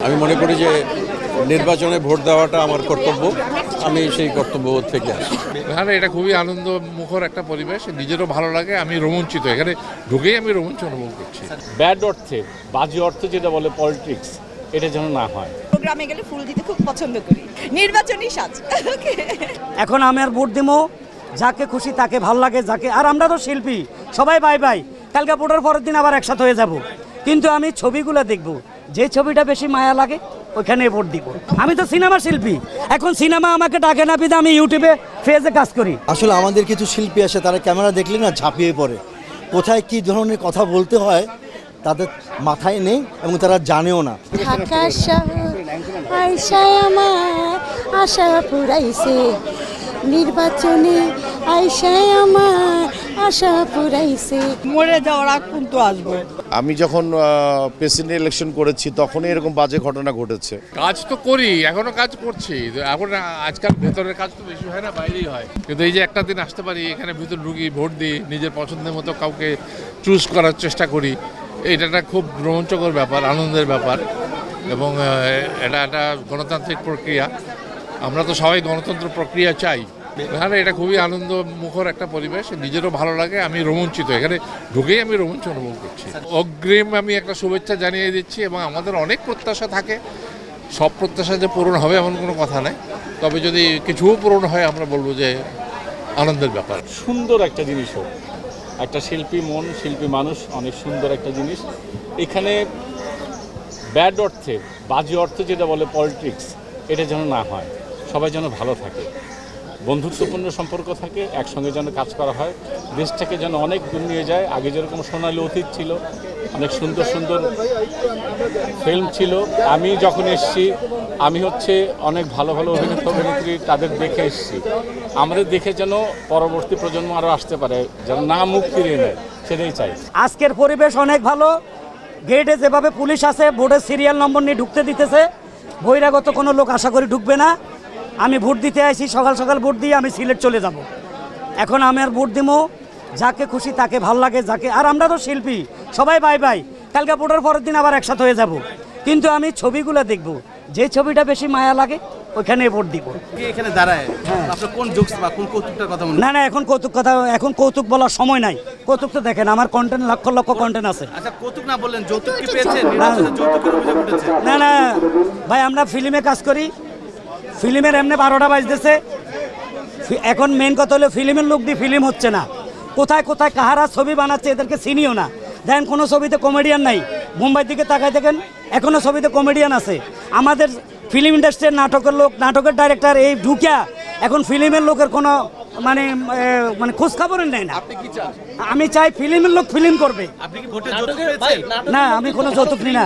আমি মনে করি যে নির্বাচনে ভোট দেওয়াটা আমার কর্তব্য, আমি সেই কর্তব্য থেকে আসি। এখানে এটা খুবই আনন্দ মুখর একটা পরিবেশ, নিজেরও ভালো লাগে, আমি রোমাঞ্চিত, এখানে ঢুকেই আমি রোমাঞ্চ অনুভব করছি। ব্যাড অর্থে, বাজে অর্থে যেটা বলে পলিটিক্স, এটা যেন না হয়। প্রোগ্রামে গেলে ফুল দিতে খুব পছন্দ করি, নির্বাচনী সাজ। এখন আমি আর ভোট দিব যাকে খুশি তাকে ভালো লাগে, যাকে, আর আমরা তো শিল্পী, সবাই বাই বাই, কালকে ভোটের পরের দিন আবার একসাথে হয়ে যাব, কিন্তু আমি ছবিগুলো দেখব, যে ছবিটা বেশি মায়া লাগে ওইখানে ভোট দিব। আমি তো সিনেমা শিল্পী, এখন সিনেমা আমাকে ডাকে না বিধে আমি ইউটিউবে ফেজে কাজ করি। আসলে আমাদের কিছু শিল্পী আসে, তারা ক্যামেরা দেখলে না ঝাঁপিয়ে পড়ে, কোথায় কি ধরনের কথা বলতে হয় তাদের মাথায় নেই এবং তারা জানেও না। ঢাকা শহর আয়শায় আমার আশা পুরাইছে, নির্বাচনে আয়শায় আমার আশা পুরাইছে। মরে যাওয়ার আগ পর্যন্ত আসবো। আমি যখন প্রেসিডেন্ট ইলেকশন করেছি তখনই এরকম বাজে ঘটনা ঘটেছে। কাজ তো করি, এখনো কাজ করছি, এখন আজকাল ভেতরের কাজ তো বেশি হয় না, বাইরেই হয়, কিন্তু এই যে একটা দিন আসতে পারি, এখানে ভিতর ঢুকি, ভোট দিই, নিজের পছন্দের মতো কাউকে চুজ করার চেষ্টা করি, এটা একটা খুব রোমাঞ্চকর ব্যাপার, আনন্দের ব্যাপার, এবং এটা একটা গণতান্ত্রিক প্রক্রিয়া। আমরা তো সবাই গণতন্ত্র প্রক্রিয়া চাই। এখানে এটা খুবই আনন্দ মুখর একটা পরিবেশ, নিজেরও ভালো লাগে, আমি রোমাঞ্চিত, এখানে ঢুকেই আমি রোমাঞ্চ অনুভব করছি। অগ্রিম আমি একটা শুভেচ্ছা জানিয়ে দিচ্ছি, এবং আমাদের অনেক প্রত্যাশা থাকে, সব প্রত্যাশা যে পূরণ হবে এমন কোনো কথা নেই, তবে যদি কিছুও পূরণ হয় আমরা বলবো যে আনন্দের ব্যাপার। সুন্দর একটা জিনিস হোক, একটা শিল্পী মন, শিল্পী মানুষ অনেক সুন্দর একটা জিনিস। এখানে ব্যাড অর্থে, বাজে অর্থে যেটা বলে পলিটিক্স, এটা যেন না হয়, সবাই যেন ভালো থাকে, বন্ধুত্বপূর্ণ সম্পর্ক থাকে, একসঙ্গে যেন কাজ করা হয়, দেশটাকে যেন অনেক দূর নিয়ে যায়। আগে যেরকম সোনালী অতীত ছিল, অনেক সুন্দর সুন্দর ফিল্ম ছিল, আমি যখন এসেছি আমি অনেক ভালো ভালো অভিনেত্রী তাদের দেখে এসেছি, আমাদের দেখে যেন পরবর্তী প্রজন্ম আরও আসতে পারে, যেন না মুখ ফিরিয়ে নেয়, সেটাই চাই। আজকের পরিবেশ অনেক ভালো, গেটে যেভাবে পুলিশ আছে, বোর্ডের সিরিয়াল নম্বর নিয়ে ঢুকতে দিতেছে, বহিরাগত কোনো লোক আশা করি ঢুকবে না। আমি ভোট দিতে আসি, সকাল সকাল ভোট দিয়ে আমি সিলেট চলে যাব। এখন আমি আর ভোট দিব যাকে খুশি তাকে ভালো লাগে, যাকে, আর আমরা তো শিল্পী, সবাই বাই বাই, কালকে ভোটের পরের দিন আবার একসাথে হয়ে যাব, কিন্তু আমি ছবিগুলো দেখব, যে ছবিটা বেশি মায়া লাগে ওইখানে ভোট দিব। এখানে দাঁড়ায় আপনার কোন জোকস বা কোন কৌতুকটার কথা মনে? না, এখন কৌতুক বলার সময় নাই। কৌতুক তো দেখেন আমার কন্টেন্ট লক্ষ লক্ষ কন্টেন্ট আছে। আচ্ছা, কৌতুক না বললেন, যৌতুক কি পেয়েছেন? নির্বাচনে যৌতুকের অভিযোগ উঠেছে। না ভাই, আমরা ফিল্মে কাজ করি, ফিল্মের এমনি 12টা বাজতেছে, এখন মেন কথা হলো ফিল্মের লোক দিয়ে ফিল্ম হচ্ছে না, কোথায় কোথায় কাহারা ছবি বানাচ্ছে এদেরকে চিনিও না। দেখেন কোনো ছবিতে কমেডিয়ান নাই, মুম্বাইর দিকে তাকায় দেখেন এখনও ছবিতে কমেডিয়ান আছে। আমাদের ফিল্ম ইন্ডাস্ট্রির নাটকের লোক, নাটকের ডাইরেক্টর এই ঢুকিয়া এখন ফিল্মের লোকের কোনো মানে খোঁজ খবরের নেয় না। আমি চাই ফিল্মের লোক ফিল্ম করবে। আপনি কি ভোটে যৌতুক পেয়েছেন? না, আমি কোনো যৌতুক নিই না,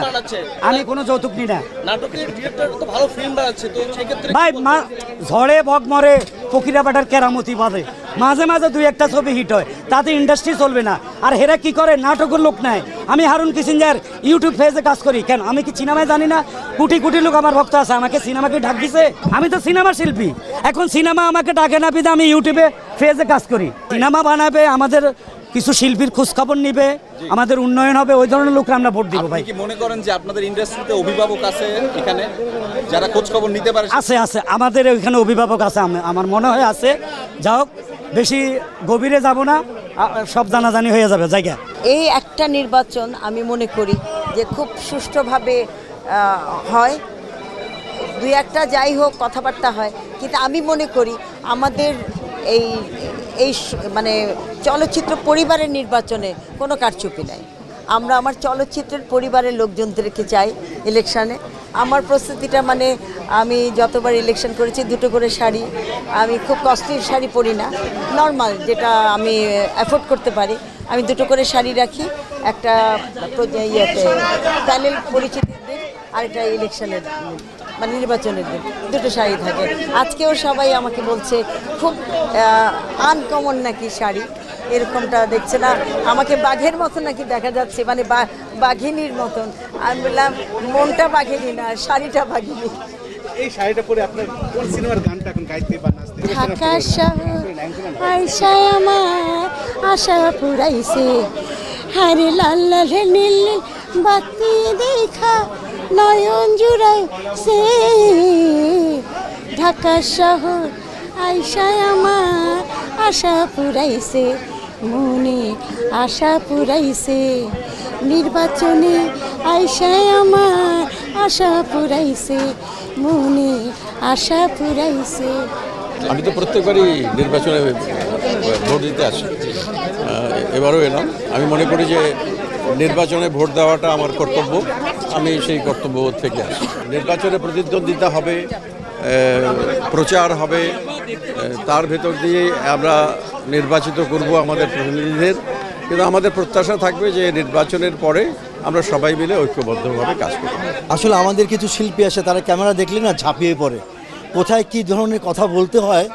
আমি কোনো যৌতুক নিই না। নাটকের ডিরেক্টর তো ভালো ফিল্ম বানাচ্ছে, তো সেই ক্ষেত্রে ভাই ঝড়ে বক মরে ফকিরা বাটার কেরামতি বাঁধে, মাঝে মাঝে দুই একটা ছবি হিট হয়, তাতে ইন্ডাস্ট্রি চলবে না। আর হেরা কি করে, নাটকের লোক নেয়। আমি হারুন কিসিঞ্জার ইউটিউব পেজে কাজ করি, কেন আমি কি সিনেমায় জানি না? কোটি কোটি লোক আমার ভক্ত আছে, আমাকে সিনেমাকে ডাক দিছে, আমি তো সিনেমা শিল্পী, এখন সিনেমা আমাকে ডাকে না বিধে আমি ইউটিউবে পেজে কাজ করি। সিনেমা বানাবে, আমাদের কিছু শিল্পীর খোঁজখবর নিবে, আমাদের উন্নয়ন হবে, ওই ধরনের লোকরা আমরা ভোট দিব। ভাই কি মনে করেন যে আপনাদের ইন্ডাস্ট্রিতে অভিভাবক আছে এখানে যারা খোঁজ খবর নিতে পারে? আছে, আমাদের এখানে অভিভাবক আছে, আমার মনে হয় আছে। যা হোক, বেশি গভীরে যাব না, সব জানাজানি হয়ে যাবে জায়গা। এই একটা নির্বাচন আমি মনে করি যে খুব সুষ্ঠুভাবে হয়, দুই একটা যাই হোক কথাবার্তা হয়, কিন্তু আমি মনে করি আমাদের এই মানে চলচ্চিত্র পরিবারের নির্বাচনে কোনো কারচুপি নাই। আমরা আমার চলচ্চিত্রের পরিবারের লোকজনদেরকে চাই ইলেকশানে। আমার প্রস্তুতিটা মানে আমি যতবার ইলেকশন করেছি দুটো করে শাড়ি, আমি খুব কস্টলির শাড়ি পরি না, নর্মাল যেটা আমি অ্যাফোর্ড করতে পারি, আমি দুটো করে শাড়ি রাখি, একটা প্যানেল পরিচিতির দিন আর একটা ইলেকশনের মানে নির্বাচনের দিন, দুটো শাড়ি থাকে। আজকেও সবাই আমাকে বলছে খুব আনকমন নাকি শাড়ি, এরকমটা দেখছে না, আমাকে বাঘের মতন নাকি দেখা যাচ্ছে, মানে বাঘিনীর মতন। আমি বললাম মনটা বাঘিনী না, শাড়িটা বাঘিনী। এই শাড়িটা পরে আপনার কোন সিনেমার গানটা এখন গাইতে বা নাচতে? ঢাকা শহর আয়শায় আমার আশা পুরাইছে, হারে লাল লাল নীল বাতি দেখা নয়ন জুড়াইছে ঢাকা শহর আইসায় আমার আশা পুরাইছে মনে আশা পুরাইছে নির্বাচনে আইসায় আমার আশা পুরাইছে মনে আশা পুরাইছে। আমি তো প্রত্যেকবারই নির্বাচনে ভোট দিতে আসি, এবারও এলাম। আমি মনে করি যে নির্বাচনে ভোট দেওয়াটা আমার কর্তব্য, আমি সেই কর্তব্য থেকে আসি। নির্বাচনে প্রতিদ্বন্দ্বিতা হবে, প্রচার হবে, তার ভেতর দিয়ে আমরা নির্বাচিত করব আমাদের প্রতিনিধিদের। কিন্তু আমাদের প্রত্যাশা থাকবে যে নির্বাচনের পরে আমরা সবাই মিলে ঐক্যবদ্ধভাবে কাজ করব। আসলে আমাদের কিছু শিল্পী আসে, তারা ক্যামেরা দেখলে না ঝাঁপিয়ে পড়ে। কোথায় কী ধরনের কথা বলতে হয়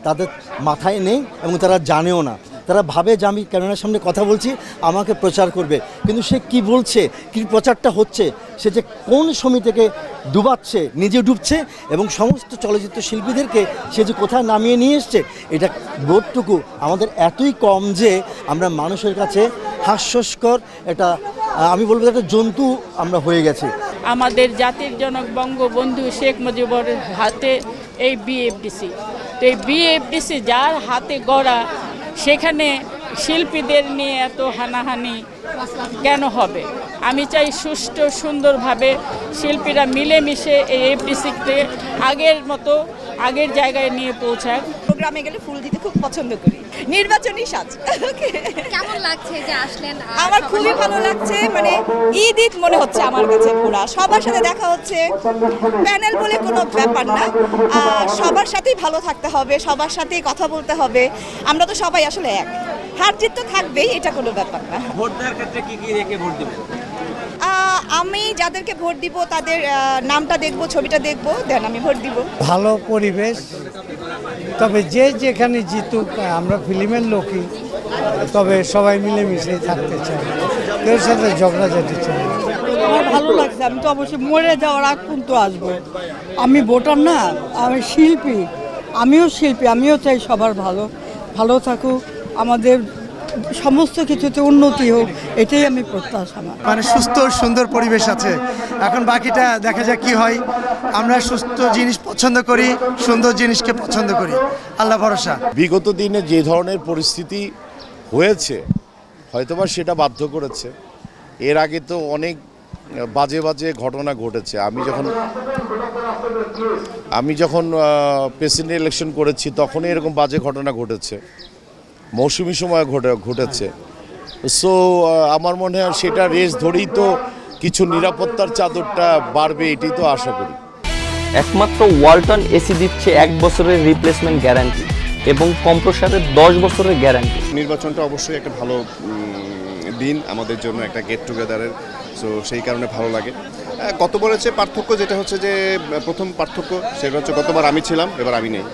তাদের মাথায় নেই এবং তারা জানেও না। তারা ভাবে যে আমি ক্যামেরার সামনে কথা বলছি, আমাকে প্রচার করবে, কিন্তু সে কি বলছে, কী প্রচারটা হচ্ছে, সে যে কোন সমিতিকে ডুবাচ্ছে, নিজে ডুবছে এবং সমস্ত চলচ্চিত্র শিল্পীদেরকে সে যে কোথায় নামিয়ে নিয়ে এসছে, এটা বোধটুকু আমাদের এতই কম যে আমরা মানুষের কাছে হাস্যস্কর এটা আমি বলবো একটা জন্তু আমরা হয়ে গেছি। আমাদের জাতির জনক বঙ্গবন্ধু শেখ মুজিবুর হাতে এই বিএফডিসি, তো এই বিএফডিসি যার হাতে গড়া, সেখানে শিল্পীদের নিয়ে এত হানাহানি কেন হবে? আমি চাই সুষ্ঠু সুন্দরভাবে শিল্পীরা মিলেমিশে এই এফডিসিতে আগের মতো আগের জায়গায় নিয়ে পৌঁছাক। প্রোগ্রামে গেলে ফুল দিতে খুব পছন্দ করি। নির্বাচনী সাজ কেমন লাগছে যে আসলেন? আমার খুবই ভালো লাগছে, মানে ঈদ ঈদ মনে হচ্ছে আমার কাছে পুরা। সবার সাথে দেখা হচ্ছে, প্যানেল বলে কোনো ব্যাপার না, সবার সাথেই ভালো থাকতে হবে, সবার সাথেই কথা বলতে হবে। আমরা তো সবাই আসলে এক, হার জিত তো থাকবেই, এটা কোনো ব্যাপার না। ভোট দেওয়ার ক্ষেত্রে কি রেখে ভোট দিবেন? আমি যাদেরকে ভোট দিব তাদের নামটা দেখব, ছবিটা দেখব, দেন আমি ভোট দিব। ভালো পরিবেশ, তবে যে যেখানে জিতুক, আমরা ফিল্মের লোকই, তবে সবাই মিলেমিশে থাকতে চাই, কেউ সাথে ঝগড়াঝাটি চাই। আমার ভালো লাগছে, আমি তো অবশ্যই মরে যাওয়ার আগ পর্যন্ত আসবো। আমি ভোটার না, আমি শিল্পী, আমিও চাই সবার ভালো থাকুক, আমাদের সমস্ত কিছুতে উন্নতি হোক, এটাই আমি প্রত্যাশা। মানে সুস্থ সুন্দর পরিবেশ আছে, এখন বাকিটা দেখা যাক কি হয়। আমরা সুস্থ জিনিস পছন্দ করি, সুন্দর জিনিসকে পছন্দ করি, আল্লাহ ভরসা। বিগত দিনে যে ধরনের পরিস্থিতি হয়েছে হয়তোবা সেটা বাধ্য করেছে। এর আগে তো অনেক বাজে বাজে ঘটনা ঘটেছে। আমি যখন প্রেসিডেন্ট ইলেকশন করেছি তখনই এরকম বাজে ঘটনা ঘটেছে, মৌসুমি সময় ঘটেছে। সো আমার মনে হয় সেটা রেস ধরেই তো কিছু নিরাপত্তার চাদরটা বাড়বে, এটাই তো আশা করি। একমাত্র ওয়ালটন এসি দিচ্ছে 1 বছরের রিপ্লেসমেন্ট গ্যারান্টি এবং কম্প্রেসারের 10 বছরের গ্যারান্টি। নির্বাচনটা অবশ্যই একটা ভালো দিন আমাদের জন্য, একটা গেট টুগেদারের, সো সেই কারণে ভালো লাগে। গতবার হচ্ছে পার্থক্য যেটা হচ্ছে যে প্রথম পার্থক্য সেটা হচ্ছে গতবার আমি ছিলাম, এবার আমি নেই।